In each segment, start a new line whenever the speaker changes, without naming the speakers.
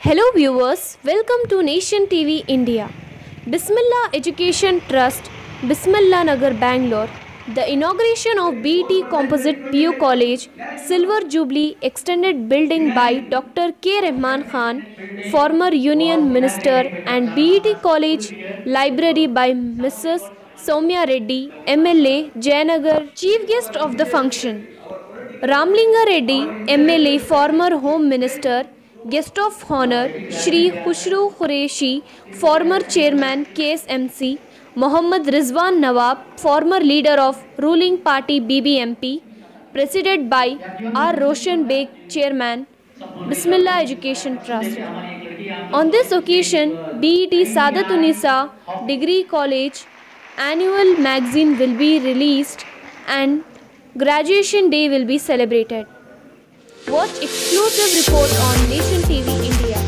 Hello viewers, welcome to Nation TV India. Bismillah Education Trust, Bismillah Nagar, Bangalore. The inauguration of BET Composite PU College Silver Jubilee Extended Building by Dr. K. Rahman Khan, former Union Minister, and BET College Library by Mrs. Soumya Reddy, MLA, Jayanagar. Chief guest of the function, Ramlinga Reddy, MLA, former Home Minister. Guest of honor, Shri Khushru Qureshi, former Chairman KSMC, Mohammad Rizwan Nawab, former leader of ruling party BBMP, presided by R. Roshan Beg, Chairman, Bismillah Education Trust. On this occasion, BET Sadatunisa Degree College annual magazine will be released and graduation day will be celebrated. Watch exclusive report on Nation TV India.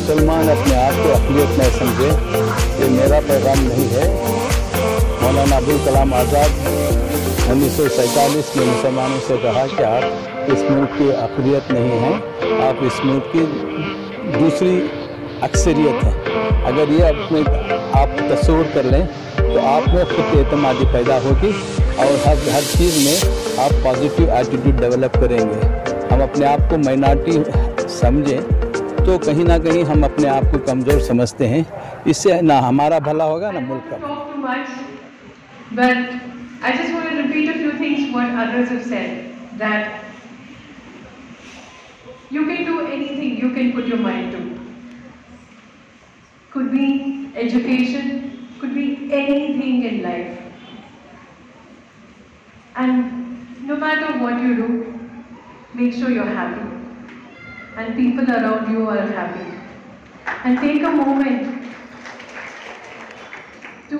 मुसलमान अपने आप को अक़लियत न समझे, ये मेरा पैगाम नहीं है। मौलाना अबुल कलाम आज़ाद 1947 में मुसलमानों से कहा कि आप इस मुल्क की अक़लियत नहीं हैं, आप इस मुल्क की दूसरी अक्सरियत हैं। अगर ये अपने आप तस्वुर कर लें तो आप में खुद एतमादी पैदा होगी और हर चीज़ में आप पॉजिटिव एटीट्यूड डेवलप करेंगे। हम अपने आप को माइनॉरिटी समझें तो कहीं ना कहीं हम अपने आप को कमज़ोर समझते हैं, इससे ना हमारा भला होगा ना मुल्क का।
But I just want to repeat a few things what others have said, that you can do anything you can put your mind to. Could be education, could be anything in life. And no matter what you do, make sure you're happy. And people around you are happy. And take a moment to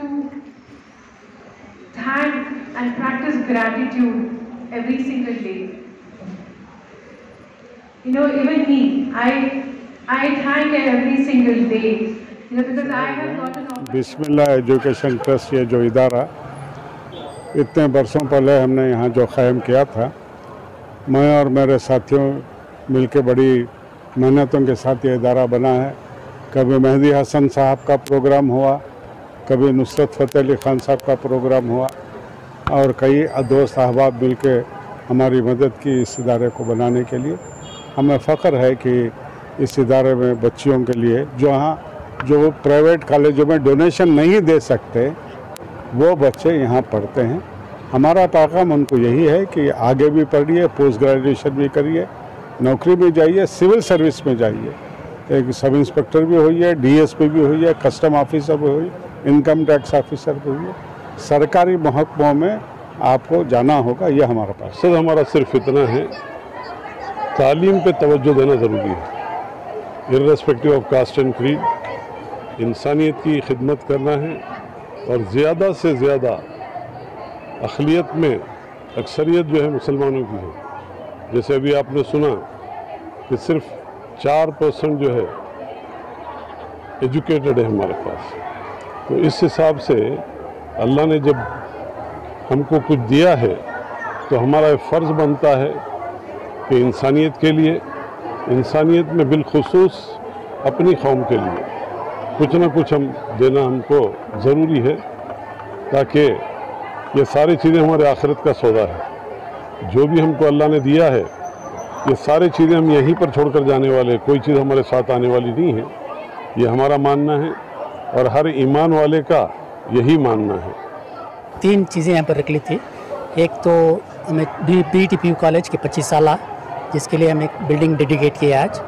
thank and practice gratitude every single day. You know, even me, I thank every single day, you know, because I have got an opportunity.
Bismillah education trust ये जो इदारा इतने बरसों पहले हमने यहाँ जो क़ायम किया था, मैं और मेरे साथियों मिलके बड़ी मेहनतों के साथ ये इदारा बना है। कभी मेहदी हसन साहब का प्रोग्राम हुआ, कभी नुसरत फ़तेह अली ख़ान साहब का प्रोग्राम हुआ और कई दोस्त अहबाब मिलके हमारी मदद की इस इदारे को बनाने के लिए। हमें फ़ख्र है कि इस इदारे में बच्चियों के लिए जो प्राइवेट कॉलेजों में डोनेशन नहीं दे सकते वो बच्चे यहाँ पढ़ते हैं। हमारा पैगाम उनको यही है कि आगे भी पढ़िए, पोस्ट ग्रेजुएशन भी करिए, नौकरी में जाइए, सिविल सर्विस में जाइए, एक सब इंस्पेक्टर भी होइए, डीएसपी भी होइए, कस्टम ऑफिसर भी होइए, इनकम टैक्स ऑफिसर भी होइए, सरकारी महकमों में आपको जाना होगा। ये हमारा पास
सर हमारा सिर्फ इतना है, तालीम पे तवज्जो देना ज़रूरी है, irrespective of caste and creed. इंसानियत की खिदमत करना है और ज़्यादा से ज़्यादा अक़लियत में अक्सरियत जो है मुसलमानों की है। जैसे अभी आपने सुना कि सिर्फ 4% जो है एजुकेटेड है हमारे पास। तो इस हिसाब से अल्लाह ने जब हमको कुछ दिया है तो हमारा फ़र्ज़ बनता है कि इंसानियत के लिए इंसानियत में बिलखुसूस अपनी कौम के लिए कुछ ना कुछ हम देना हमको ज़रूरी है, ताकि ये सारी चीज़ें हमारे आखिरत का सौदा है। जो भी हमको अल्लाह ने दिया है ये सारी चीज़ें हम यहीं पर छोड़कर जाने वाले, कोई चीज़ हमारे साथ आने वाली नहीं है, ये हमारा मानना है और हर ईमान वाले का यही मानना है।
3 चीज़ें यहाँ पर रख ली थी। एक तो हमें BET कॉलेज के 25 साल जिसके लिए हम एक बिल्डिंग डेडिकेट किया आज।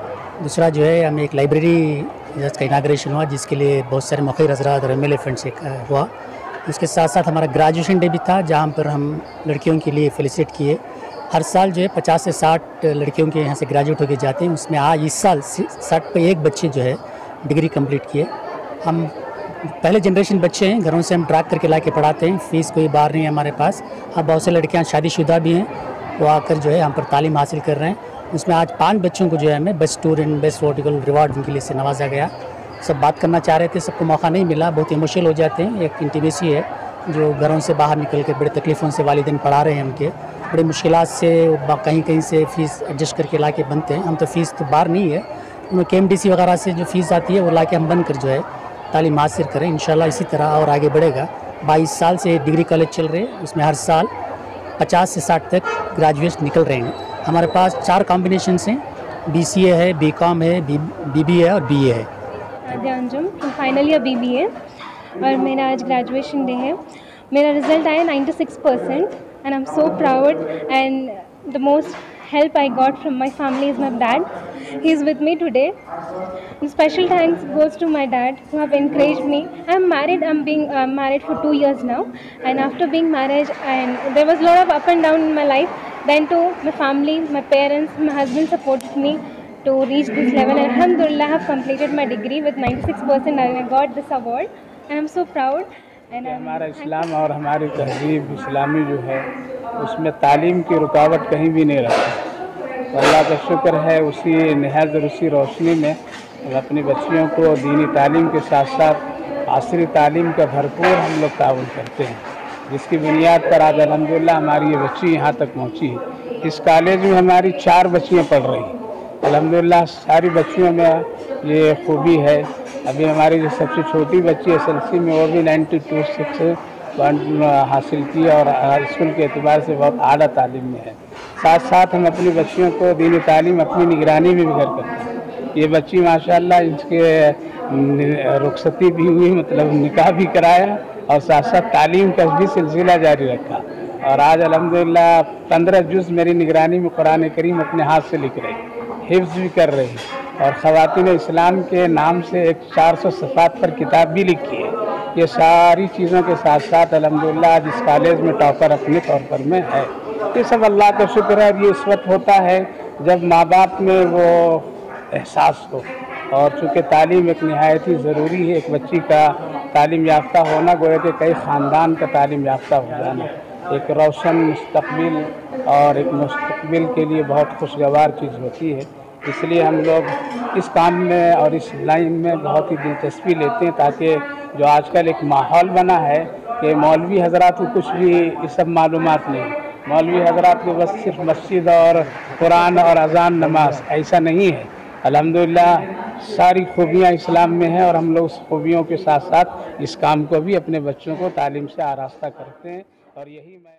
दूसरा जो है हमें एक लाइब्रेरी जिसका इनाग्रेशन हुआ, जिसके लिए बहुत सारे मुखिर हज़रात और MLA फंड से हुआ। उसके साथ साथ हमारा ग्रेजुएशन डे भी था, जहाँ पर हम लड़कियों के लिए फेलिसिट किए। हर साल जो है 50 से 60 लड़कियों के यहाँ से ग्रेजुएट होकर जाते हैं, उसमें आज इस साल 60 पे 1 बच्चे जो है डिग्री कंप्लीट किए। हम पहले जनरेशन बच्चे हैं, घरों से हम ट्रैक करके ला के पढ़ाते हैं, फ़ीस कोई बाहर नहीं है हमारे पास। अब बहुत से लड़कियाँ शादीशुदा भी हैं, वो आकर जो है हम पर तालीम हासिल कर रहे हैं। उसमें आज 5 बच्चों को जो है हमें best student, best vertical reward उनके लिए से नवाजा गया। सब बात करना चाह रहे थे, सबको मौका नहीं मिला, बहुत इमोशनल हो जाते हैं। एक इंटीमेसी है जो घरों से बाहर निकल कर बड़े तकलीफ़ों से वालिदैन पढ़ा रहे हैं, उनके बड़ी मुश्किलात से कहीं कहीं से फ़ीस एडजस्ट करके ला के बनते हैं। हम तो फ़ीस तो बाहर नहीं है, उनमें KMDC वगैरह से जो फ़ीस आती है वो ला के हम बन कर जो है तालीम हासिल करें। इंशाल्लाह इसी तरह और आगे बढ़ेगा। 22 साल से डिग्री कॉलेज चल रहे हैं, उसमें हर साल 50 से 60 तक ग्रेजुएट निकल रहे हैं। हमारे पास 4 कॉम्बिनेशंस हैं, BCA है, BCom है, BBA है और BA है।
अंजुम फाइनल ईयर BBA और मेरा आज ग्रेजुएशन डे है। मेरा रिज़ल्ट आया 96% and I am so proud and the most help I got from my family is my dad. He is with me today. And special thanks goes to my dad who have encouraged me. I'm married. I'm being married for 2 years now. And after being married, and there was a lot of up and down in my life. Then too, my family, my parents, my husband supported me to reach this level. And alhamdulillah, I have completed my degree with 96%. I got this award, and I'm so proud.
हमारा इस्लाम और हमारी तहज़ीब इस्लामी जो है उसमें तालीम की रुकावट कहीं भी नहीं रहती। तो अल्लाह का शुक्र है, उसी निहाज़ और उसी रोशनी में हम अपनी बच्चियों को दीनी तालीम के साथ साथ आसरी तालीम का भरपूर हम लोग ताउन करते हैं, जिसकी बुनियाद पर आज अल्हम्दुलिल्लाह हमारी ये बच्ची यहाँ तक पहुँची है। इस कॉलेज में हमारी 4 बच्चियाँ पढ़ रही हैं। अल्हम्दुलिल्लाह सारी बच्चियों में ये खूबी है। अभी हमारी जो सबसे छोटी बच्ची SLC में वो भी 92.6 हासिल की और स्कूल के एतबार से बहुत आला तालीम में है। साथ साथ हम अपनी बच्चियों को दीनी तालीम अपनी निगरानी में भी घर करते हैं। ये बच्ची माशाअल्लाह इसके रुखसती भी हुई, मतलब निकाह भी कराया और साथ साथ तालीम का भी सिलसिला जारी रखा। और आज अल्हम्दुलिल्लाह 15 जुज़ मेरी निगरानी में कुरान करीम अपने हाथ से लिख रही, हिफ्ज़ भी कर रही और ख़वातीन इस्लाम के नाम से एक 400 सफ़ात पर किताब भी लिखी है। ये सारी चीज़ों के साथ साथ अल्हम्दुलिल्लाह आज इस कॉलेज में टॉपर अपने तौर पर में है। ये सब अल्लाह का शुक्र है। ये इस वक्त होता है जब माँ बाप में वो एहसास हो, और चूँकि तालीम एक नहायत ही ज़रूरी है। एक बच्ची का तालीम याफ्ता होना गोया कि कई ख़ानदान का तालीम याफ्ता हो जाना एक रोशन मुस्तकबिल और एक मुस्तकबिल के लिए बहुत खुशगवार चीज़ होती है। इसलिए हम लोग इस काम में और इस लाइन में बहुत ही दिलचस्पी लेते हैं, ताकि जो आजकल एक माहौल बना है कि मौलवी हज़रात को कुछ भी ये सब मालूमात नहीं, मौलवी हज़रात को बस सिर्फ मस्जिद और कुरान और अज़ान नमाज, ऐसा नहीं है। अल्हम्दुलिल्लाह सारी खूबियाँ इस्लाम में हैं और हम लोग उस खूबियों के साथ साथ इस काम को भी अपने बच्चों को तालीम से आरास्ता करते हैं। और यही मैं